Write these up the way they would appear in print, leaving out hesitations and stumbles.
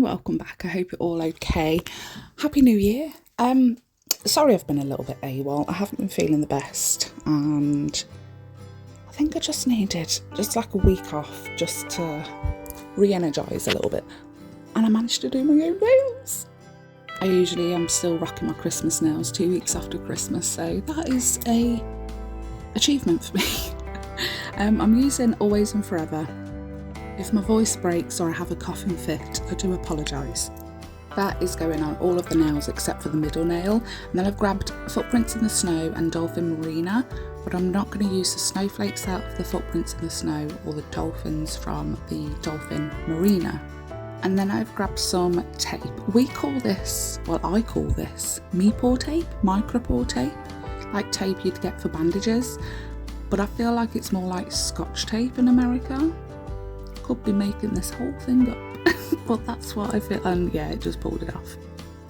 welcome back. I hope you're all okay. Happy New Year. Sorry I've been a little bit AWOL. I haven't been feeling the best and I think I just needed just like a week off just to re-energise a little bit, and I managed to do my own nails. I usually am still rocking my Christmas nails 2 weeks after Christmas, so that is a achievement for me. I'm using Always and Forever. If my voice breaks or I have a coughing fit, I do apologise. That is going on all of the nails except for the middle nail. And then I've grabbed Footprints in the Snow and ℙ𝕆𝕻𝔼𝕻, but I'm not going to use the snowflakes out of the Footprints in the Snow or the dolphins from the ℙ𝕆𝕻𝔼𝕻. And then I've grabbed some tape. I call this Meepore tape, micropore tape, like tape you'd get for bandages. But I feel like it's more like Scotch tape in America. Could be making this whole thing up. But that's what I feel, and yeah, it just pulled it off.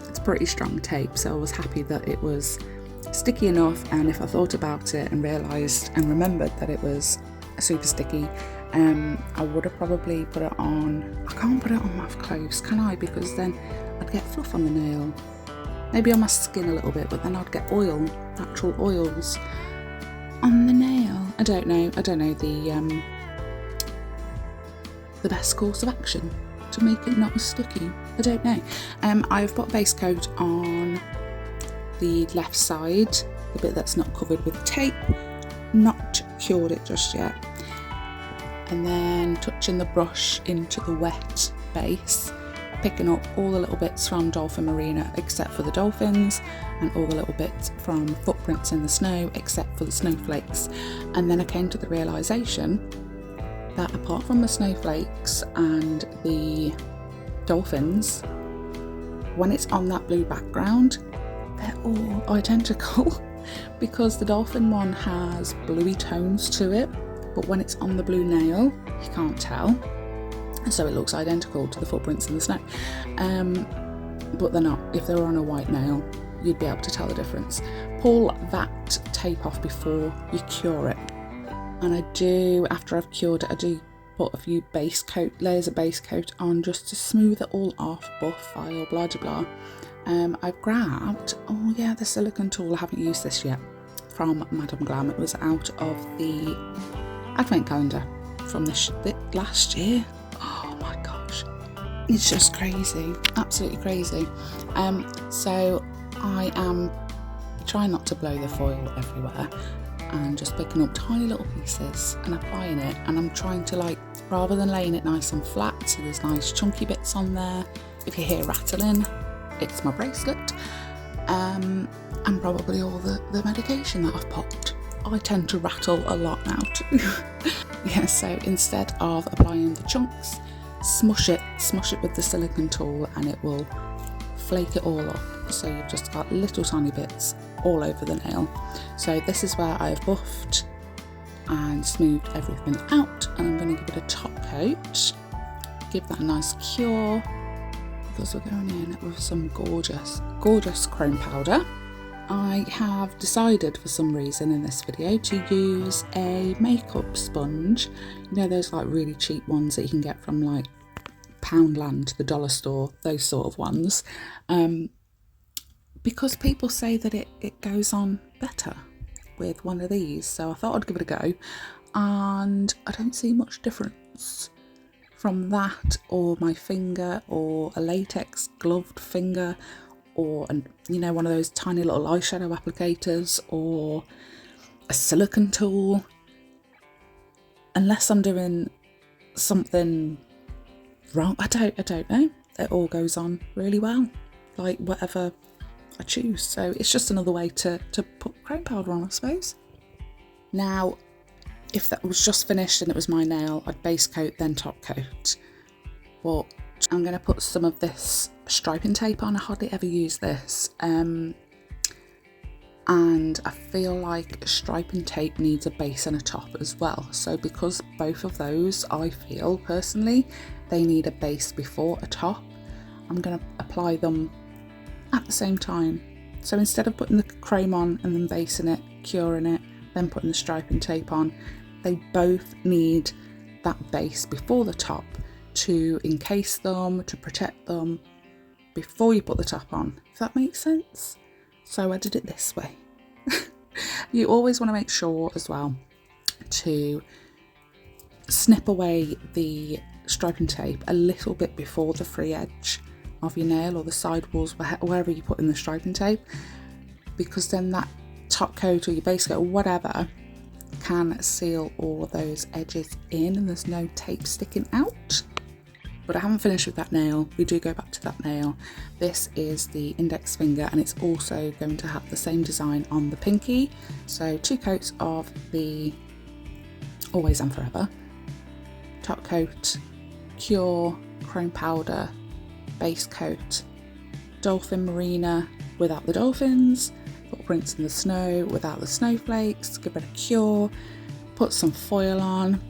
It's pretty strong tape, so I was happy that it was sticky enough, and if I thought about it and realised and remembered that it was super sticky, I would have probably put it on. I can't put it on my clothes, can I? Because then I'd get fluff on the nail. Maybe on my skin a little bit, but then I'd get oil, natural oils on the nail. I don't know the best course of action to make it not as sticky. I don't know. I've put base coat on the left side, the bit that's not covered with tape, not cured it just yet, and then touching the brush into the wet base, picking up all the little bits from ℙ𝕆𝕻𝔼𝕻 except for the dolphins, and all the little bits from Footprints in the Snow except for the snowflakes. And then I came to the realisation that apart from the snowflakes and the dolphins, when it's on that blue background, they're all identical because the dolphin one has bluey tones to it, but when it's on the blue nail, you can't tell. So it looks identical to the Footprints in the Snow. But they're not. If they were on a white nail, you'd be able to tell the difference. Pull that tape off before you cure it. And I do, after I've cured it, I do put a few layers of base coat on just to smooth it all off, buff, file, blah blah blah. I've grabbed, the silicone tool. I haven't used this yet, from Madame Glam. It was out of the advent calendar from last year. Oh my gosh, it's just crazy, absolutely crazy. So I am trying not to blow the foil everywhere, and just picking up tiny little pieces and applying it, and I'm trying to, rather than laying it nice and flat, so there's nice chunky bits on there. If you hear rattling, it's my bracelet, and probably all the medication that I've popped. I tend to rattle a lot now too. Yeah, so instead of applying the chunks, smush it with the silicone tool, and it will flake it all up, so you've just got little tiny bits all over the nail. So this is where I've buffed and smoothed everything out, and I'm going to give it a top coat, give that a nice cure, because we're going in with some gorgeous chrome powder. I have decided for some reason in this video to use a makeup sponge, you know, those really cheap ones that you can get from Poundland, the dollar store, those sort of ones, because people say that it goes on better with one of these. So I thought I'd give it a go, and I don't see much difference from that or my finger, or a latex gloved finger, or one of those tiny little eyeshadow applicators, or a silicone tool, unless I'm doing something wrong. I don't know. It all goes on really well, whatever I choose. So it's just another way to put chrome powder on, I suppose. Now, if that was just finished and it was my nail, I'd base coat then top coat, but I'm going to put some of this striping tape on. I hardly ever use this, and I feel like striping tape needs a base and a top as well. So because both of those, I feel personally, they need a base before a top, I'm going to apply them at the same time. So instead of putting the chrome on and then basing it, curing it, then putting the striping tape on, they both need that base before the top to encase them, to protect them before you put the top on, if that makes sense. So I did it this way. You always want to make sure as well to snip away the striping tape a little bit before the free edge of your nail or the side walls, wherever you put in the striping tape, because then that top coat or your base coat or whatever can seal all those edges in and there's no tape sticking out. But I haven't finished with that nail. We do go back to that nail. This is the index finger and it's also going to have the same design on the pinky. So 2 coats of the Always and Forever top coat, Cure chrome powder, base coat, Dolphin Marina without the dolphins, footprints in the snow without the snowflakes, give it a cure, put some foil on,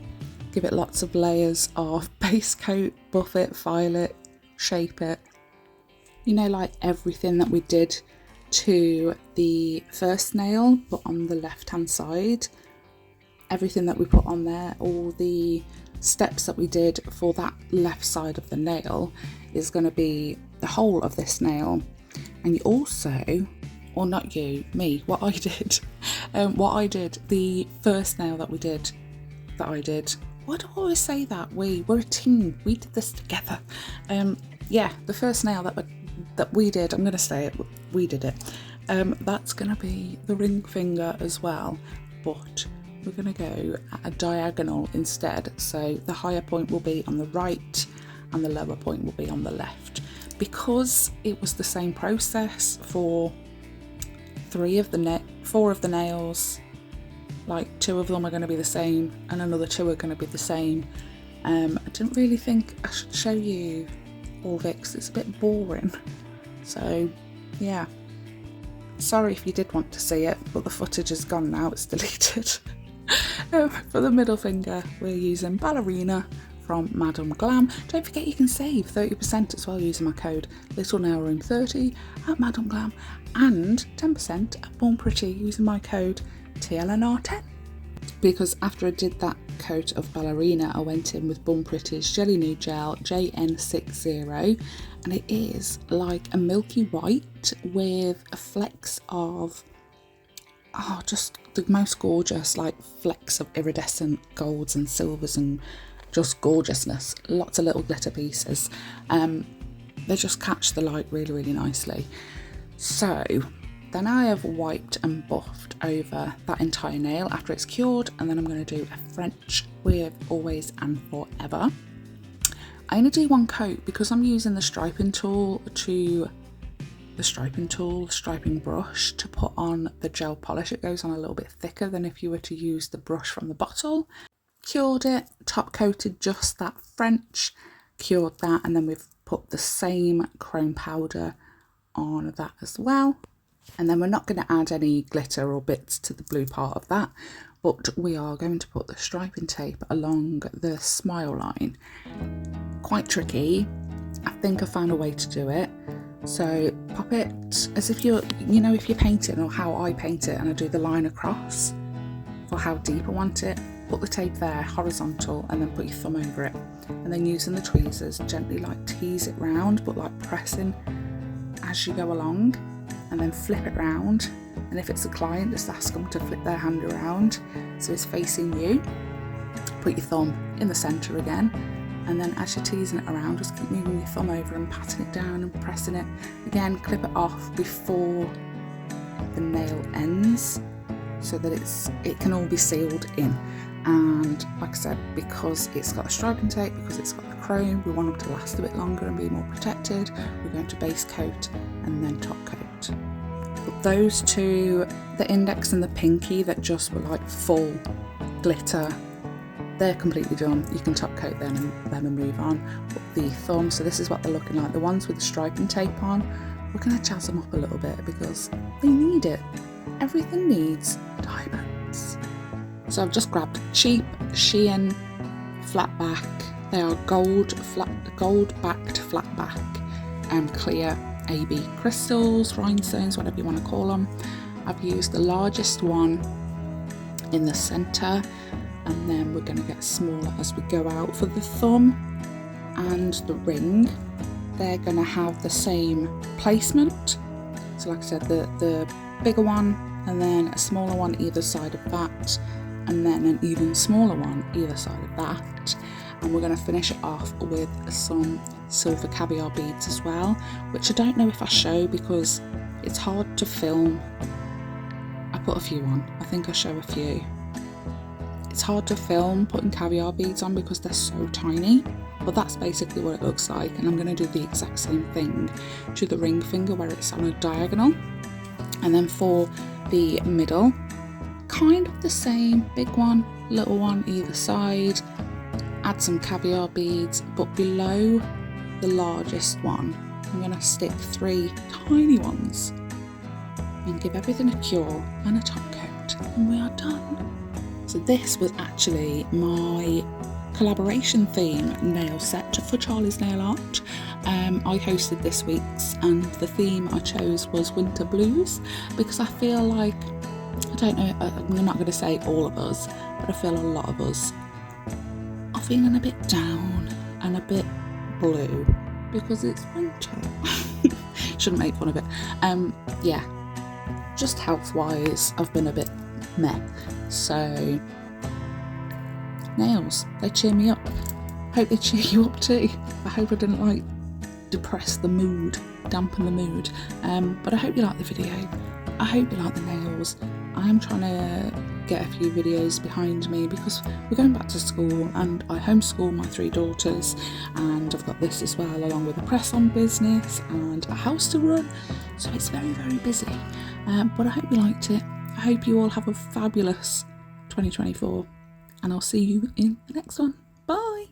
give it lots of layers of base coat, buff it, file it, shape it. You know, like everything that we did to the first nail, but on the left hand side, everything that we put on there, all the steps that we did for that left side of the nail is going to be the whole of this nail. And you also, or not you, me, what I did, the first nail that I did, why do I always say that? We're a team, we did this together. Yeah, the first nail that we did, I'm going to say it, we did it. That's going to be the ring finger as well, but we're going to go at a diagonal instead. So the higher point will be on the right and the lower point will be on the left. Because it was the same process for 4 of the nails, like 2 of them are going to be the same and another 2 are going to be the same. I didn't really think I should show you all of it because it's a bit boring. So yeah, sorry if you did want to see it, but the footage is gone now, it's deleted. For the middle finger, we're using Ballerina from ℙℝ𝕆𝔻𝕋. Don't forget you can save 30% as well using my code LittleNailRoom30 at ℙℝ𝕆𝔻𝕆𝔻 and 10% at Born Pretty using my code TLNR10. Because after I did that coat of Ballerina, I went in with Born Pretty's Jelly Nude Gel JN60, and it is like a milky white with flecks of just the most gorgeous, like flecks of iridescent golds and silvers and just gorgeousness. Lots of little glitter pieces. They just catch the light really, really nicely. So then I have wiped and buffed over that entire nail after it's cured, and then I'm going to do a French with Always and Forever. I'm going to do 1 coat because I'm using the striping brush to put on the gel polish. It goes on a little bit thicker than if you were to use the brush from the bottle. Cured it, top coated just that French, cured that, and then we've put the same chrome powder on that as well. And then we're not going to add any glitter or bits to the blue part of that, but we are going to put the striping tape along the smile line. Quite tricky. I think I found a way to do it. So pop it as if you're, if you're painting, or how I paint it, and I do the line across for how deep I want it. Put the tape there horizontal and then put your thumb over it, and then using the tweezers gently like tease it round, but like pressing as you go along, and then flip it round. And if it's a client, just ask them to flip their hand around so it's facing you. Put your thumb in the centre again, and then as you're teasing it around, just keep moving your thumb over and patting it down and pressing it. Again, clip it off before the nail ends so that it can all be sealed in. And like I said, because it's got the striping tape, because it's got the chrome, we want them to last a bit longer and be more protected. We're going to base coat and then top coat. But those 2, the index and the pinky that just were like full glitter, they're completely done. You can top coat them and move on. But the thumb, so this is what they're looking like. The ones with the striping tape on, we're going to jazz them up a little bit because they need it. Everything needs diamonds. So I've just grabbed cheap Shein flat back. They are gold backed flat back and clear AB crystals, rhinestones, whatever you want to call them. I've used the largest one in the centre, and then we're going to get smaller as we go out for the thumb. and the ring, they're going to have the same placement. So like I said, the bigger one and then a smaller one either side of that, and then an even smaller one either side of that. And we're going to finish it off with some silver caviar beads as well, which I don't know if I show because it's hard to film. I put a few on, I think I show a few. It's hard to film putting caviar beads on because they're so tiny, but that's basically what it looks like. And I'm going to do the exact same thing to the ring finger where it's on a diagonal. And then for the middle, kind of the same, big one, little one either side. Add some caviar beads, but below the largest one, I'm going to stick 3 tiny ones and give everything a cure and a top coat, and we are done. So this was actually my collaboration theme nail set for Charlie's Nail Art. I hosted this week's, and the theme I chose was winter blues because I feel like, I don't know, I'm not going to say all of us, but I feel a lot of us are feeling a bit down and a bit blue because it's winter. Shouldn't make fun of it. Yeah, just health wise I've been a bit meh. So nails, they cheer me up. Hope they cheer you up too. I hope I didn't like depress the mood, dampen the mood, but I hope you like the video. I hope you like the nails. I'm trying to get a few videos behind me because we're going back to school and I homeschool my 3 daughters, and I've got this as well along with a press-on business and a house to run, so it's very, very busy. But I hope you liked it. I hope you all have a fabulous 2024, and I'll see you in the next one. Bye!